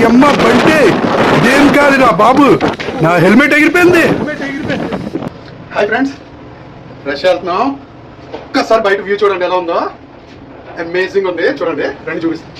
అమ్మ బండి ఇదేం కాదురా బాబు, నా హెల్మెట్ ఎగిరిపోయింది. హాయ్ ఫ్రెండ్స్, రష్యా వెళ్తున్నాం. ఒక్కసారి బయట వ్యూ చూడండి ఎలా ఉందో, అమేజింగ్ ఉంది. చూడండి, రండి చూపిస్తాను.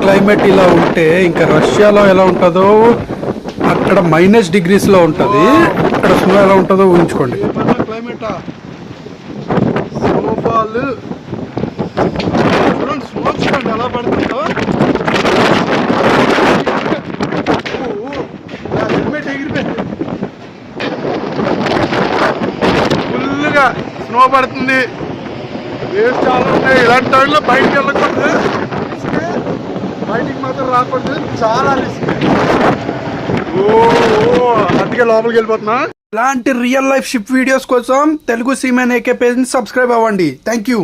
క్లైమేట్ ఇలా ఉంటే ఇంకా రష్యాలో ఎలా ఉంటుందో, అక్కడ -డిగ్రీస్లో ఉంటుంది. అక్కడ స్నో ఎలా ఉంటుందో ఊహించుకోండి. క్లైమేట్ స్నోఫాల్ చూడండి, స్నో చూడండి ఎలా పడుతుందో. హెల్మెట్ ఎగిరిపోయింది, ఫుల్గా స్నో పడుతుంది. వేస్ట్ చాలా ఉన్నాయి. ఇలాంటి టైంలో బయటకు వెళ్ళకూడదు, బయటికి మాత్రం రాకూడదు, చాలా రిస్క్. అందుకే లోపలికి వెళ్ళిపోతున్నా. ఇలాంటి రియల్ లైఫ్ షిప్ వీడియోస్ కోసం తెలుగు సీమెన్ ఏకే పేజ్ని సబ్స్క్రైబ్ అవ్వండి. Thank you.